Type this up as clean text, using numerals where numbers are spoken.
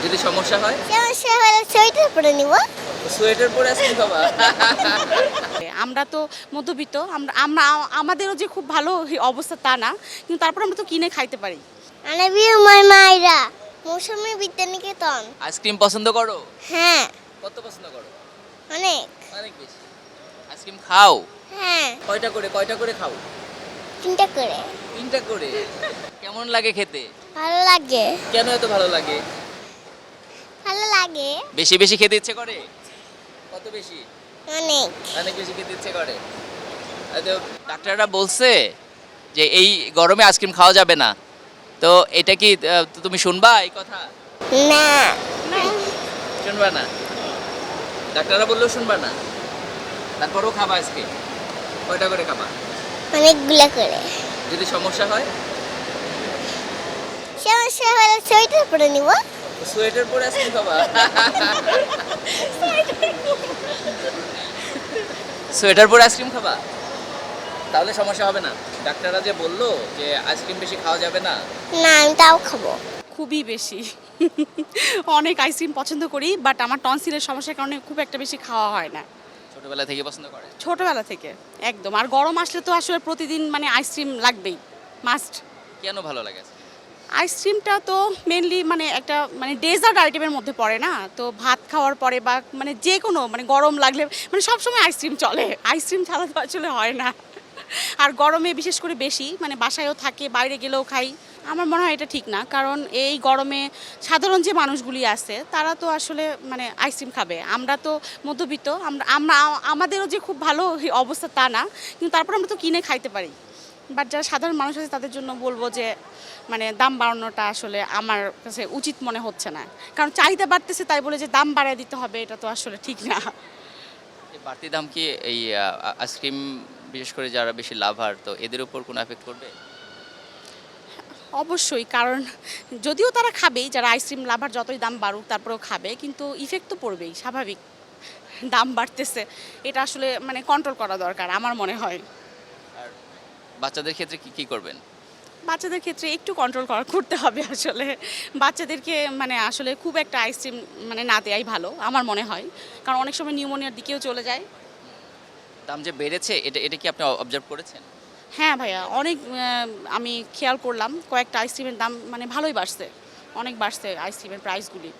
যদি সমস্যা হয়? সমস্যা হলে সোয়েটার পরে নিব। সোয়েটার পরে আইসক্রিম খাবা? আমরা তো মধ্যবিত্ত, আমরা আমরা আমাদেরও যে খুব ভালো অবস্থা তা না, কিন্তু তারপর আমরা তো কিনে খাইতে পারি। আনাবি আমার মায়েরা মৌসুমী বিদ্যানিকেতন। আইসক্রিম পছন্দ করো? হ্যাঁ, কত পছন্দ করো? অনেক। অনেক বেশি। আইসক্রিম খাও? হ্যাঁ, কয়টা করে খাও? 3টা করে। 3টা করে। কেমন লাগে খেতে? ভালো লাগে। কেন এত ভালো লাগে? ভালো লাগে বেশি বেশি খেতে ইচ্ছে করে? কত বেশি? অনেক। অনেক বেশি খেতে ইচ্ছে করে। তো ডাক্তাররা বলছে যে এই গরমে আইসক্রিম খাওয়া যাবে না, তো এটা কি তুমি শুনবা এই কথা? না, শুনবা না? ডাক্তাররা বললেও শুনবা না? তারপরেও খাবা আইসক্রিম? কয়টা করে খাবা? অনেকগুলা করে। যদি সমস্যা হয়? সমস্যা হলে সোয়েটার পরে নিব। সোয়েটার পরে আইসক্রিম খাবা? সোয়েটার পরে আইসক্রিম খাবা? তাহলে সমস্যা হবে না? ডাক্তাররা যে বললো যে আইসক্রিম বেশি খাওয়া যাবে না। না, আমি তাও খাবো। খুবই বেশি। অনেক আইসক্রিম পছন্দ করি, বাট আমার টনসিলের সমস্যার কারণে খুব একটা বেশি খাওয়া হয় না ছোটবেলা থেকে পছন্দ করে? ছোটবেলা থেকে একদম। আর গরম আসলে তো আসলে প্রতিদিন মানে আইসক্রিম লাগবেই, মাস্ট। কেন ভালো লাগে আইসক্রিম? আইসক্রিমটা তো মেনলি মানে একটা মানে ডেজার্ট আইটেমের মধ্যে পড়ে না, তো ভাত খাওয়ার পরে বা মানে যে কোনো মানে গরম লাগলে মানে সবসময় আইসক্রিম চলে, আইসক্রিম ছাড়া তো আসলে হয় না। আর গরমে বিশেষ করে বেশি মানে বাসায়ও থাকে, বাইরে গেলেও খাই। আমার মনে হয় এটা ঠিক না, কারণ এই গরমে সাধারণ যে মানুষগুলি আছে তারা তো আসলে মানে আইসক্রিম খাবে। আমরা তো মধ্যবিত্ত, আমরা আমরা আমাদেরও যে খুব ভালো অবস্থা তা না, কিন্তু তারপর আমরা তো কিনে খাইতে পারি। বাট যারা সাধারণ মানুষ আছে তাদের জন্য বলবো যে মানে দাম বাড়ানোটা আসলে আমার কাছে উচিত মনে হচ্ছে না, কারণ চাহিদা বাড়তেছে তাই বলে যে দাম বাড়ায় দিতে হবে এটা তো আসলে ঠিক না। এই বাড়তি দাম কি এই আইসক্রিম, বিশেষ করে যারা বেশি লাভার, তো এদের উপর কোনো এফেক্ট করবে? অবশ্যই, কারণ যদিও তারা খাবেই, যারা আইসক্রিম লাভার যতই দাম বাড়ুক তারপরেও খাবে, কিন্তু ইফেক্ট তো পড়বেই স্বাভাবিক। দাম বাড়তেছে, এটা আসলে মানে কন্ট্রোল করা দরকার আমার মনে হয়। আর বাচ্চাদের ক্ষেত্রে কি কি করবেন? বাচ্চাদের ক্ষেত্রে একটু কন্ট্রোল করতে হবে আসলে। বাচ্চাদেরকে মানে আসলে খুব একটা আইসক্রিম মানে না দেয়াই ভালো আমার মনে হয়, কারণ অনেক সময় নিউমোনিয়ার দিকেও চলে যায়। দাম যে বেড়েছে, এটা এটা কি আপনি অবজার্ভ করেছেন? হ্যাঁ ভাইয়া, অনেক আমি খেয়াল করলাম কয়েকটা আইসক্রিমের দাম মানে ভালোই বাড়ছে, অনেক বাড়ছে আইসক্রিমের প্রাইসগুলি।